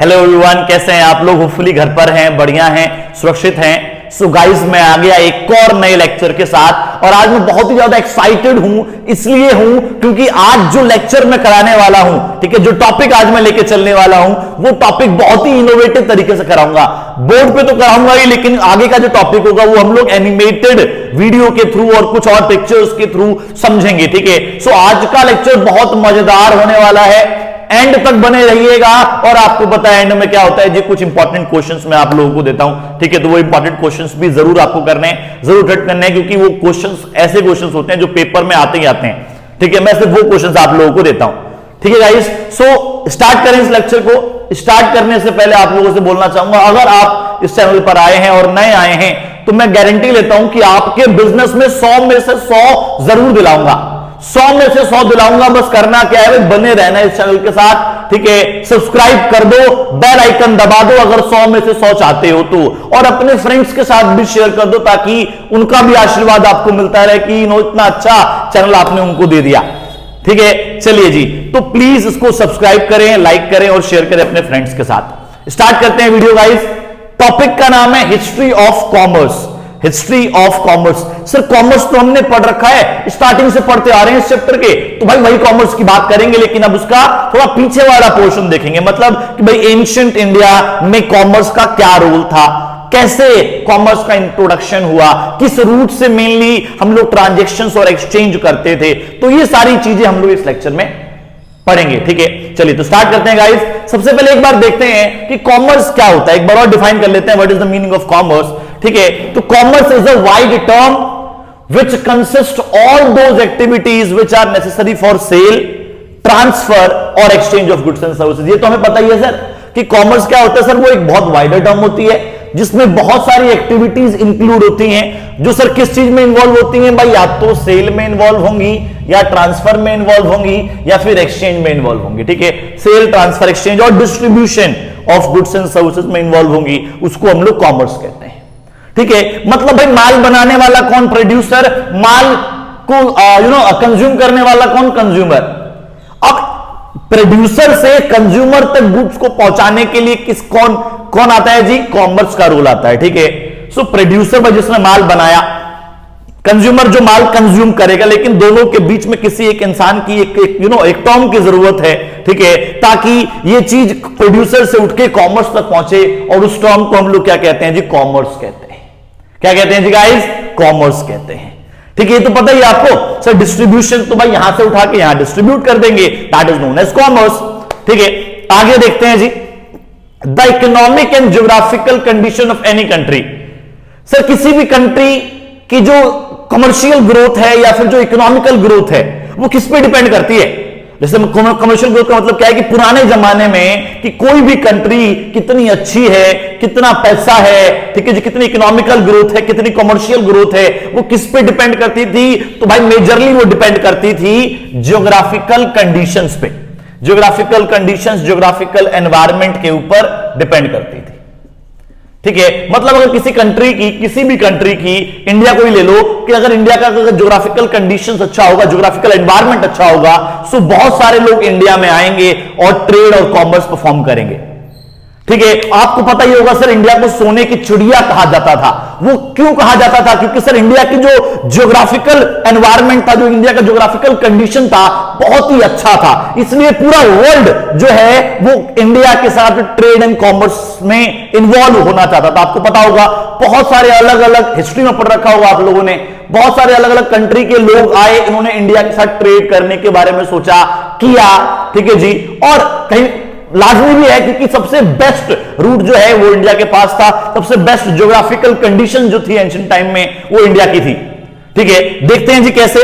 Hello everyone, कैसे हैं आप लोग? होपफुली घर पर हैं, बढ़िया हैं, सुरक्षित हैं। सो गाइस, मैं आ गया एक और नए लेक्चर के साथ और आज मैं बहुत ही ज्यादा एक्साइटेड हूं। इसलिए हूं क्योंकि आज जो लेक्चर मैं कराने वाला हूं, ठीक है, जो टॉपिक आज मैं लेके चलने वाला हूं वो टॉपिक बहुत ही इनोवेटिव तरीके से कराऊंगा। बोर्ड पे तो कराऊंगा ही, लेकिन आगे का जो टॉपिक होगा वो हम लोग एनिमेटेड वीडियो के थ्रू और कुछ और पिक्चर्स के थ्रू समझेंगे, ठीक है। सो आज का लेक्चर बहुत मजेदार होने वाला है, एंड तक बने रहिएगा। और आपको पता है एंड में क्या होता है जी, कुछ इंपॉर्टेंट क्वेश्चंस मैं आप लोगों को देता हूं, ठीक है। तो वो इंपॉर्टेंट क्वेश्चंस भी जरूर आपको करने हैं, जरूर अटेंड करने हैं, क्योंकि वो क्वेश्चंस ऐसे क्वेश्चंस होते हैं जो पेपर में आते ही आते हैं, ठीक है। मैं सिर्फ वो क्वेश्चंस आप लोगों को देता हूं, ठीक है गाइस। सो स्टार्ट करें इस लेक्चर को। स्टार्ट करने से पहले आप लोगों से बोलना चाहूंगा, अगर आप इस चैनल पर आए हैं और नए आए हैं तो मैं गारंटी लेता हूं कि आपके बिजनेस में 100 में से 100 जरूर दिलाऊंगा, 100 में से 100 दिलाऊंगा। बस करना क्या है, बने रहना इस चैनल के साथ, ठीक है। सब्सक्राइब कर दो, बेल आइकन दबा दो अगर 100 में से 100 चाहते हो तो, और अपने फ्रेंड्स के साथ भी शेयर कर दो ताकि उनका भी आशीर्वाद आपको मिलता रहे कि इतना अच्छा चैनल आपने उनको दे दिया, ठीक है। चलिए जी, तो प्लीज इसको सब्सक्राइब करें, लाइक करें और शेयर करें अपने फ्रेंड्स के साथ। स्टार्ट करते हैं वीडियो गाइस। टॉपिक का नाम है history of commerce. History of commerce. Sir commerce तो हमने पढ़ रखा है, स्टार्टिंग से पढ़ते आ रहे हैं इस चैप्टर के, तो भाई वही कॉमर्स की बात करेंगे, लेकिन अब उसका थोड़ा पीछे वाला पोर्शन देखेंगे। मतलब कि भाई एंशिएंट इंडिया में कॉमर्स का क्या रोल था, कैसे कॉमर्स का इंट्रोडक्शन हुआ, किस रूट से मेनली हम लोग ट्रांजैक्शंस और एक्सचेंज करते थे। तो ये सारी चीजें हम लोग इस लेक्चर में पढ़ेंगे, ठीक है। चलिए तो स्टार्ट करते हैं गाइस। सबसे पहले एक बार देखते हैं कि कॉमर्स क्या होता है, एक बार और डिफाइन कर लेते हैं, what is the meaning of commerce, ठीक है। तो commerce is a wide term which consist all those activities which are necessary for sale, transfer और exchange of goods and services. ये तो हमें पता ही है सर कि कॉमर्स क्या होता है। सर वो एक बहुत वाइडर टर्म होती है जिसमें बहुत सारी एक्टिविटीज इंक्लूड होती हैं, जो सर किस चीज में इंवॉल्व होती हैं भाई, या तो सेल में इंवॉल्व होंगी, या ट्रांसफर में इंवॉल्व होंगी, या फिर एक्सचेंज में इंवॉल्व होंगी, ठीक है। सेल, ट्रांसफर, एक्सचेंज और distribution of goods and services में इंवॉल्व होंगी, उसको हम लोग कॉमर्स कहते हैं, ठीक है। मतलब भाई माल बनाने वाला कौन, प्रोड्यूसर, माल को कंज्यूम करने वाला कौन, कंज्यूमर। अब प्रोड्यूसर से कंज्यूमर तक गुड्स को पहुंचाने के लिए कौन आता है जी, कॉमर्स का रोल आता है, ठीक है। सो प्रोड्यूसर भाई जिसने माल बनाया, कंज्यूमर जो माल कंज्यूम करेगा, लेकिन दोनों के बीच में किसी एक इंसान की एक टर्म की जरूरत है, ठीक है, ताकि ये चीज प्रोड्यूसर से उठ के कॉमर्स तक पहुंचे, और उस टर्म को हम लोग क्या कहते हैं जी, कॉमर्स कहते हैं। क्या कहते हैं जी गाइस, कॉमर्स कहते हैं, ठीक है। ये तो पता ही आपको। सर डिस्ट्रीब्यूशन तो भाई यहां से उठा के यहां डिस्ट्रीब्यूट कर देंगे, that is known as commerce, ठीक है। आगे देखते हैं जी, the economic and geographical condition of any country. Sir किसी भी कंट्री की जो कमर्शियल ग्रोथ है या फिर जो इकोनॉमिकल ग्रोथ है वो किस पे डिपेंड करती है। जैसे कमर्शियल ग्रोथ का मतलब क्या है कि पुराने जमाने में कि कोई भी कंट्री कितनी अच्छी है, कितना पैसा है, ठीक है जी, कितनी इकोनॉमिकल ग्रोथ है, कितनी कमर्शियल ग्रोथ है, वो किस पे डिपेंड करती थी। तो भाई मेजरली वो डिपेंड करती थी ज्योग्राफिकल कंडीशंस पे, ज्योग्राफिकल कंडीशंस, ज्योग्राफिकल एनवायरनमेंट के ऊपर डिपेंड करती थी, ठीक है। मतलब अगर किसी कंट्री की, किसी भी कंट्री की, इंडिया को ही ले लो, कि अगर इंडिया का ज्योग्राफिकल कंडीशंस अच्छा होगा, ज्योग्राफिकल एनवायरनमेंट अच्छा होगा, सो बहुत सारे लोग इंडिया में आएंगे और ट्रेड और कॉमर्स परफॉर्म करेंगे, ठीक है। आपको पता ही होगा सर इंडिया को सोने की चिड़िया कहा जाता था। वो क्यों कहा जाता था, क्योंकि सर इंडिया की जो ज्योग्राफिकल एनवायरनमेंट था, जो इंडिया का ज्योग्राफिकल कंडीशन था, बहुत ही अच्छा था। इसलिए पूरा वर्ल्ड जो है वो इंडिया के साथ ट्रेड एंड कॉमर्स में इन्वॉल्व होना चाहता था। आपको पता होगा बहुत सारे अलग अलग, हिस्ट्री में पढ़ रखा होगा आप लोगों ने, बहुत सारे अलग अलग कंट्री के लोग आए, इन्होंने इंडिया के साथ ट्रेड करने के बारे में सोचा, किया, ठीक है जी। और कहीं लाजमी भी है क्योंकि सबसे बेस्ट रूट जो है वो इंडिया के पास था, सबसे बेस्ट ज्योग्राफिकल कंडीशन जो थी एंशिएंट टाइम में वो इंडिया की थी, ठीक है। देखते हैं जी कैसे।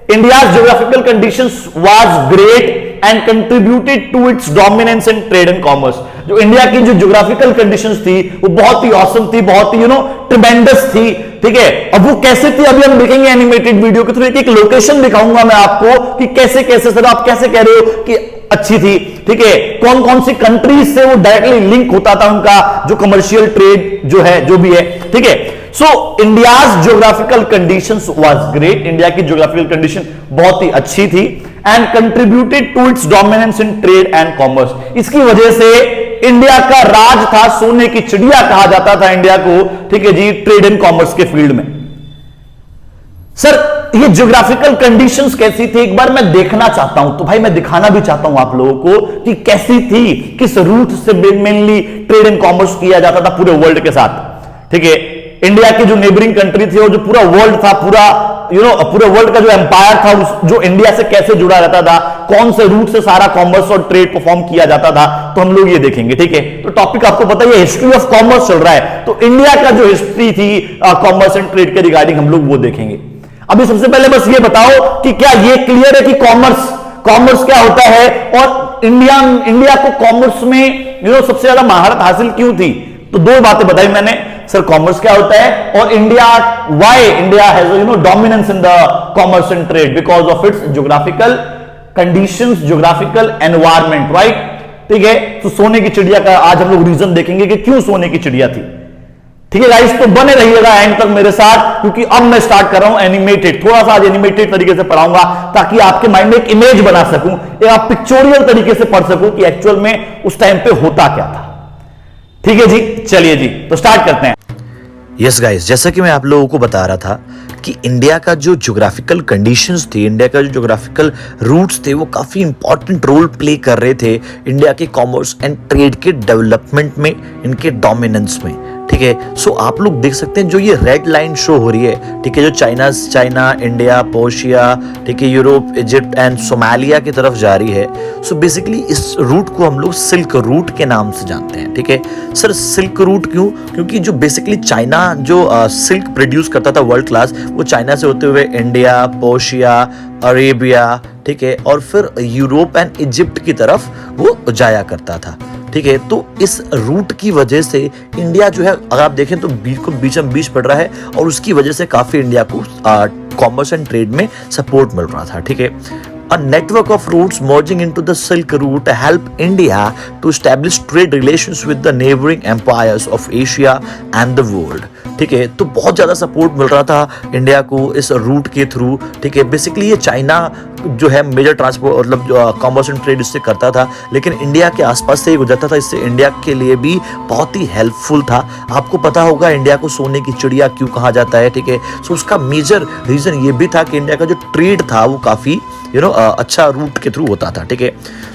India geographical conditions was great and contributed to its dominance in trade and commerce. जो इंडिया की जो ज्योग्राफिकल कंडीशंस थी वो बहुत ही ऑसम थी, बहुत ही ट्रिमेंडस थी, ठीक है। अब वो कैसे थी अभी हम देखेंगे एनिमेटेड वीडियो के थ्रू। एक लोकेशन दिखाऊंगा मैं आपको कि कैसे कैसे, सर आप कैसे कह रहे हो कि अच्छी थी, ठीक है। कौन कौन सी कंट्रीज से वो डायरेक्टली लिंक होता था उनका जो कमर्शियल ट्रेड जो है, जो भी है, ठीक है। So India's geographical conditions was great, India की ज्योग्राफिकल कंडीशन बहुत ही अच्छी थी and contributed to its dominance in trade and commerce. इसकी वजह से इंडिया का राज था, सोने की चिड़िया कहा जाता था इंडिया को, ठीक है जी, ट्रेड एंड कॉमर्स के फील्ड में। सर ये ज्योग्राफिकल कंडीशंस कैसी थी एक बार मैं देखना चाहता हूं, तो भाई मैं दिखाना भी चाहता हूं आप लोगों को कि कैसी थी, किस रूट से मेनली ट्रेड एंड कॉमर्स किया जाता था पूरे वर्ल्ड के साथ, ठीक है। इंडिया की जो नेबरिंग कंट्री थी और जो पूरा वर्ल्ड था, पूरा पूरे वर्ल्ड का जो एम्पायर था जो इंडिया से कैसे जुड़ा रहता था, कौन से रूट से सारा कॉमर्स और ट्रेड परफॉर्म किया जाता था, तो हम लोग ये देखेंगे, ठीक है। तो टॉपिक आपको पता है हिस्ट्री ऑफ कॉमर्स चल रहा है, तो इंडिया का जो हिस्ट्री थी कॉमर्स एंड ट्रेड के रिगार्डिंग हम लोग वो देखेंगे। अभी सबसे पहले बस ये बताओ कि क्या ये क्लियर है कि कॉमर्स क्या होता है और इंडिया को कॉमर्स में सबसे ज्यादा महारत हासिल क्यों थी? तो दो बातें बताई मैंने, सर कॉमर्स क्या होता है और why India has dominance in the commerce and trade, because of its geographical conditions, geographical environment, right, ठीक है। तो सोने की चिड़िया का आज हम लोग रीजन देखेंगे कि क्यों सोने की चिड़िया थी, ठीक है गाइस। तो बने रहिएगा एंड तक मेरे साथ, क्योंकि अब मैं स्टार्ट कर रहा हूं एनिमेटेड, थोड़ा सा आज एनिमेटेड तरीके से पढ़ाऊंगा ताकि आपके माइंड में एक इमेज बना सकूं, एक आप पिक्चोरियल तरीके से पढ़ सकूं कि एक्चुअल में उस टाइम पे होता क्या था, ठीक है जी। चलिए जी, तो स्टार्ट करते हैं। यस गाइस, जैसा कि मैं आप लोगों को बता रहा था कि इंडिया का जो ज्योग्राफिकल कंडीशंस थी, इंडिया का जो ज्योग्राफिकल रूट्स थे, वो काफ़ी इंपॉर्टेंट रोल प्ले कर रहे थे इंडिया के कॉमर्स एंड ट्रेड के डेवलपमेंट में, इनके डोमिनेंस में, ठीक है। सो आप लोग देख सकते हैं जो ये रेड लाइन शो हो रही है, ठीक है, जो चाइना, इंडिया, पर्शिया, ठीक है, यूरोप, इजिप्ट एंड सोमालिया की तरफ जा रही है। सो बेसिकली इस रूट को हम लोग सिल्क रूट के नाम से जानते हैं, ठीक है। सर सिल्क रूट क्यों? क्योंकि जो बेसिकली चाइना जो सिल्क प्रोड्यूस करता था वर्ल्ड क्लास, वो चाइना से होते हुए इंडिया, पर्शिया, अरेबिया, ठीक है, और फिर यूरोप एंड इजिप्ट की तरफ वो जाया करता था, ठीक है। तो इस रूट की वजह से इंडिया जो है, अगर आप देखें तो बिल्कुल बीचम बीच पड़ रहा है और उसकी वजह से काफी इंडिया को कॉमर्स एंड ट्रेड में सपोर्ट मिल रहा था, ठीक है। A network of routes merging into the Silk Route helped India to establish trade relations with the neighboring empires of Asia and the world. ठीक है, तो बहुत ज़्यादा सपोर्ट मिल रहा था इंडिया को इस रूट के थ्रू, ठीक है। बेसिकली ये चाइना जो है मेजर ट्रांसपोर्ट मतलब कॉमर्स एंड ट्रेड इससे करता था, लेकिन इंडिया के आसपास से ही गुजरता था, इससे इंडिया के लिए भी बहुत ही हेल्पफुल था। आपको पता होगा इंडिया को सोने की चिड़िया क्यों कहा जाता है, ठीक है। सो उसका मेजर रीजन ये भी था कि इंडिया का जो ट्रेड था वो काफ़ी अच्छा रूट के थ्रू होता था, ठीक है।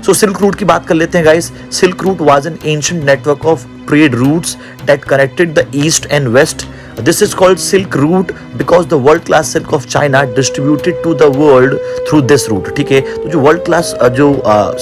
सो सिल्क रूट की बात कर लेते हैं guys. Silk route was an ancient network of trade routes that connected the east and west. This is called Silk Route because the world class silk of China distributed to the world through this route. ठीक है, तो जो world class जो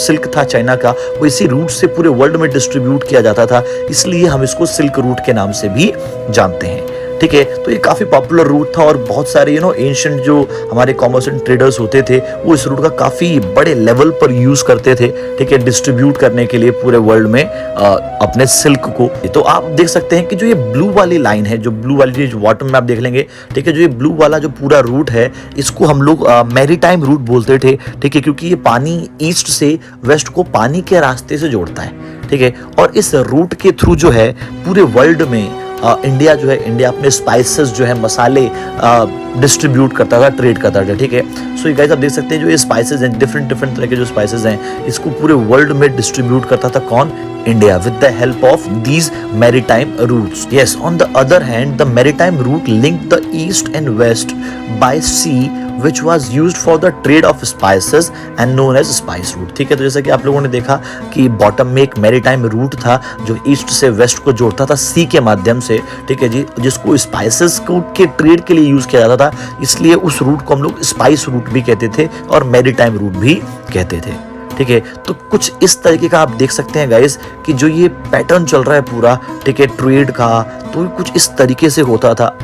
silk था China का, वो इसी root से पूरे वर्ल्ड में डिस्ट्रीब्यूट किया जाता था, इसलिए हम इसको सिल्क रूट के नाम से भी जानते हैं, ठीक है। तो ये काफ़ी पॉपुलर रूट था और बहुत सारे एंशिएंट जो हमारे कॉमर्स एंड ट्रेडर्स होते थे वो इस रूट का काफ़ी बड़े लेवल पर यूज़ करते थे, ठीक है, डिस्ट्रीब्यूट करने के लिए पूरे वर्ल्ड में अपने सिल्क को। तो आप देख सकते हैं कि जो ये ब्लू वाली लाइन है, जो ब्लू वाली जो बॉटम में आप देख लेंगे, ठीक है, जो ये ब्लू वाला जो पूरा रूट है इसको हम लोग मैरीटाइम रूट बोलते थे, ठीक है, क्योंकि ये पानी ईस्ट से वेस्ट को पानी के रास्ते से जोड़ता है, ठीक है। और इस रूट के थ्रू जो है पूरे वर्ल्ड में इंडिया जो है, इंडिया अपने स्पाइसेस जो है, मसाले डिस्ट्रीब्यूट करता था, ट्रेड करता था, ठीक है। सो ये गाइस आप देख सकते हैं जो ये स्पाइसेस हैं, डिफरेंट तरह के जो स्पाइसेस हैं, इसको पूरे वर्ल्ड में डिस्ट्रीब्यूट करता था कौन? India, with the help of these maritime routes. Yes, on the other hand, the maritime route linked the east and west by sea, which was used for the trade of spices and known as spice route. ठीक है, तो जैसा कि आप लोगों ने देखा कि बॉटम में एक मैरीटाइम रूट था जो ईस्ट से वेस्ट को जोड़ता था सी के माध्यम से, ठीक है जी, जिसको स्पाइसेस को के ट्रेड के लिए यूज किया जाता था, इसलिए उस रूट को हम लोग स्पाइस रूट भी कहते थे और मैरीटाइम रूट भी कहते थे, ठीक है। तो कुछ इस तरीके का आप देख सकते हैं गाइस कि जो ये पैटर्न चल रहा है पूरा, ठीक है, ट्रेड का, तो कुछ इस तरीके से होता था।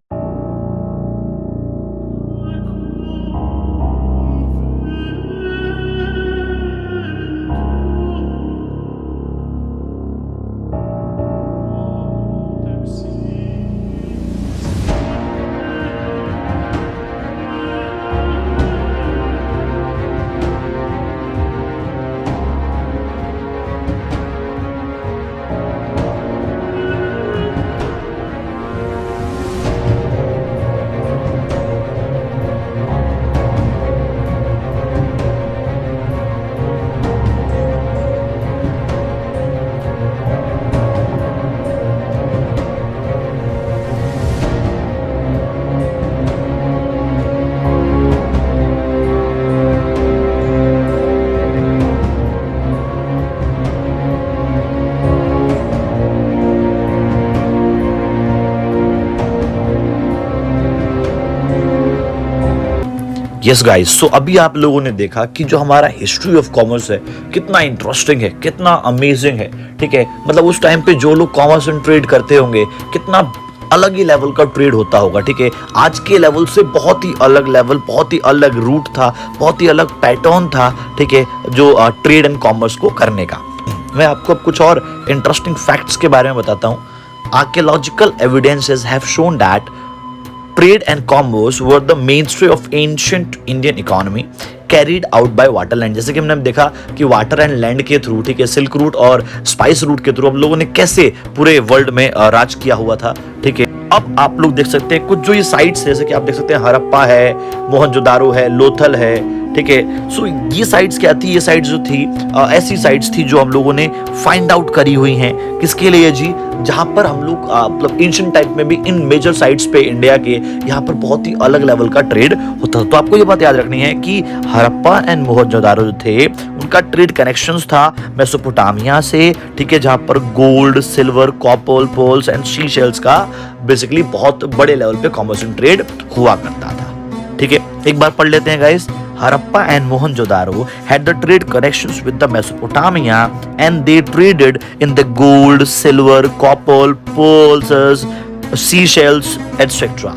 यस गाइस, सो अभी आप लोगों ने देखा कि जो हमारा हिस्ट्री ऑफ कॉमर्स है कितना इंटरेस्टिंग है, कितना अमेजिंग है। ठीक है, मतलब उस टाइम पे जो लोग कॉमर्स एंड ट्रेड करते होंगे कितना अलग ही लेवल का ट्रेड होता होगा। ठीक है, आज के लेवल से बहुत ही अलग लेवल, बहुत ही अलग रूट था, बहुत ही अलग पैटर्न था। ठीक है, जो ट्रेड एंड कॉमर्स को करने का। मैं आपको अब कुछ और इंटरेस्टिंग फैक्ट्स के बारे में बताता हूँ। Archaeological evidences have shown that trade and commerce were the mainstay of ancient Indian economy carried out by water land। जैसे कि हमने देखा कि वाटर एंड लैंड के थ्रू, ठीक है, सिल्क रूट और स्पाइस रूट के थ्रू हम लोगों ने कैसे पूरे वर्ल्ड में राज किया हुआ था। ठीक है, अब आप लोग देख सकते हैं कुछ जो ये साइट्स है, जैसे कि आप देख सकते हैं हड़प्पा है, मोहनजोदारो है, लोथल है। ठीक है, सो ये साइट्स क्या थी? ये साइट्स जो थी ऐसी साइट्स थी जो हम लोगों ने फाइंड आउट करी हुई हैं। किसके लिए जी? जहां पर हम लोग मतलब एंशिएंट टाइम में भी इन मेजर साइट्स पे इंडिया के यहाँ पर बहुत ही अलग लेवल का ट्रेड होता था। तो आपको ये बात याद रखनी है कि हड़प्पा एंड मोहनजोदारो जो थे उनका ट्रेड कनेक्शंस था मेसोपोटामिया से। ठीक है, जहां पर gold, silver, copper, pearls and sea shells का बेसिकली बहुत बड़े लेवल पे कॉमर्स एंड ट्रेड हुआ करता था। ठीक है, एक बार पढ़ लेते हैं guys. Harappa and Mohenjo-daro had the trade connections with the Mesopotamia and they traded in the gold, silver, copper, pearls, seashells, etc.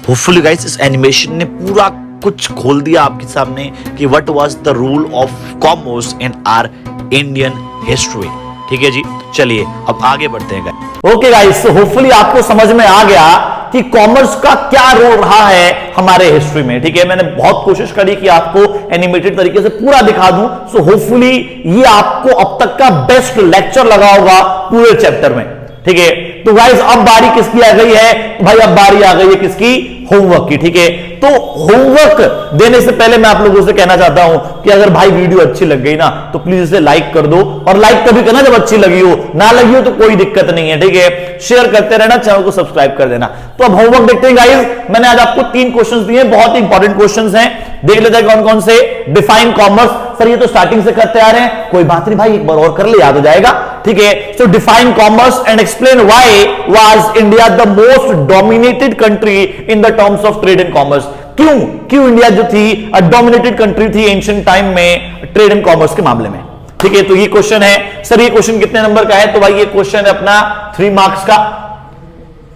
Hopefully guys इस एनिमेशन ने पूरा कुछ खोल दिया आपके सामने कि what was the role of commerce in our Indian history। ठीक है जी, चलिए अब आगे बढ़ते हैं गाइस। ओके गाइस, होपफुली आपको समझ में आ गया कि कॉमर्स का क्या रोल रहा है हमारे हिस्ट्री में। ठीक है, मैंने बहुत कोशिश करी कि आपको एनिमेटेड तरीके से पूरा दिखा दूं। सो होपफुली ये आपको अब तक का बेस्ट लेक्चर लगा होगा पूरे चैप्टर में। ठीक है, तो गाइस अब बारी किसकी आ गई है? भाई अब बारी आ गई है किसकी? होमवर्क की। ठीक है, तो होमवर्क देने से पहले मैं आप लोगों से कहना चाहता हूं कि अगर भाई वीडियो अच्छी लग गई ना तो प्लीज इसे लाइक कर दो, और लाइक तभी करना जब अच्छी लगी हो, ना लगी हो तो कोई दिक्कत नहीं है। ठीक है, शेयर करते रहना, चैनल को सब्सक्राइब कर देना। तो अब होमवर्क देखते हैं गाइस। मैंने आज आपको 3 क्वेश्चंस दिए, बहुत ही इंपॉर्टेंट क्वेश्चंस हैं। देख लेते हैं कौन कौन से। डिफाइन कॉमर्स, सर ये तो स्टार्टिंग से करते आ रहे हैं, कोई बात नहीं भाई, एक बार और कर ले, याद हो जाएगा। ठीक है, सो define commerce and explain why was India the most dominated country in the terms of trade and commerce. क्यों इंडिया जो थी डोमिनेटेड कंट्री थी एंशिएंट टाइम में ट्रेड एंड कॉमर्स के मामले में। ठीक है, तो ये क्वेश्चन है। सर ये क्वेश्चन कितने नंबर का है? तो भाई ये क्वेश्चन है अपना 3 मार्क्स का।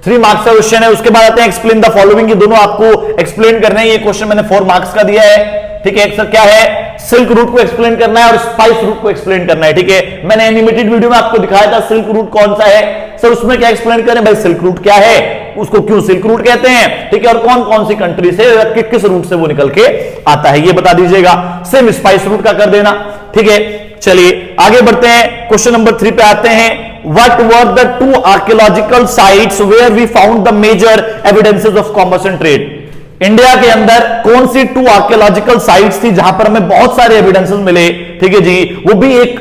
3 मार्क्स का क्वेश्चन है। उसके बाद आते हैं एक्सप्लेन द फॉलोइंग, ये दोनों आपको एक्सप्लेन करने हैं। ये क्वेश्चन मैंने 4 मार्क्स का दिया है। ठीक है, सर क्या है? सिल्क रूट को एक्सप्लेन करना है और स्पाइस रूट को एक्सप्लेन करना है। ठीक है, मैंने एनिमेटेड वीडियो में आपको दिखाया था सिल्क रूट कौन सा है। सर उसमें क्या एक्सप्लेन करें भाई? सिल्क रूट क्या है, उसको क्यों सिल्क रूट कहते हैं, ठीक है, और कौन कौन सी कंट्री से किस रूट से वो निकल के आता है, ये बता दीजिएगा। सेम स्पाइस रूट का कर देना। ठीक है, चलिए आगे बढ़ते हैं। क्वेश्चन नंबर 3 पे आते हैं। What were the 2 archaeological sites where we found the major evidences of commerce and trade? India के अंदर कौन सी 2 आर्कियोलॉजिकल साइट्स थी जहां पर हमें बहुत सारे एविडेंसेस मिले? ठीक है जी, वो भी एक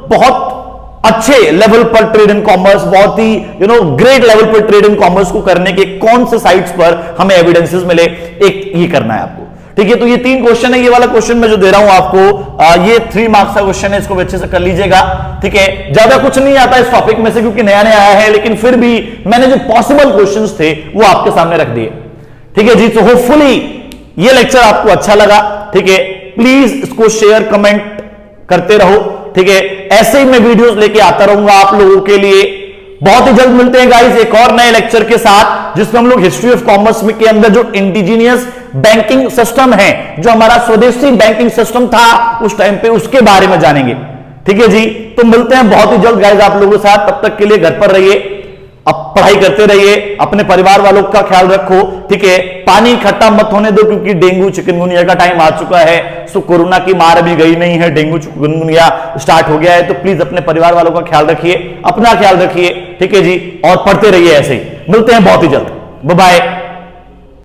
बहुत अच्छे लेवल पर ट्रेड एंड कॉमर्स, बहुत ही ग्रेट लेवल पर ट्रेड एंड कॉमर्स को करने के कौन से साइट्स पर हमें एविडेंसेस मिले, एक ये करना है आपको। ठीक है, तो ये 3 क्वेश्चन है। ये वाला क्वेश्चन मैं जो दे रहा हूं आपको ये 3 मार्क्स का क्वेश्चन है, इसको अच्छे से कर लीजिएगा। ठीक है, ज्यादा कुछ नहीं आता इस टॉपिक में से क्योंकि नया नया आया है, लेकिन फिर भी मैंने जो पॉसिबल क्वेश्चंस थे वो आपके सामने रख दिए। ठीक है जी, तो होपफुली ये लेक्चर आपको अच्छा लगा। ठीक है, प्लीज इसको शेयर कमेंट करते रहो। ठीक है, ऐसे ही मैं वीडियोस लेके आता रहूंगा आप लोगों के लिए। बहुत ही जल्द मिलते हैं गाइस एक और नए लेक्चर के साथ, जिसमें हम लोग हिस्ट्री ऑफ कॉमर्स में के अंदर जो इंडिजीनियस बैंकिंग सिस्टम है, जो हमारा स्वदेशी बैंकिंग सिस्टम था उस टाइम पे, उसके बारे में जानेंगे। ठीक है जी, तो मिलते हैं बहुत ही जल्द गाइस आप लोगों के साथ। तब तक के लिए घर पर रहिए, अब पढ़ाई करते रहिए, अपने परिवार वालों का ख्याल रखो। ठीक है, पानी इकट्ठा मत होने दो क्योंकि डेंगू चिकनगुनिया का टाइम आ चुका है। सो कोरोना की मार अभी गई नहीं है, डेंगू चिकनगुनिया स्टार्ट हो गया है। तो प्लीज अपने परिवार वालों का ख्याल रखिए, अपना ख्याल रखिए। ठीक है जी, और पढ़ते रहिए ऐसे ही। मिलते हैं बहुत ही जल्द। Bye bye.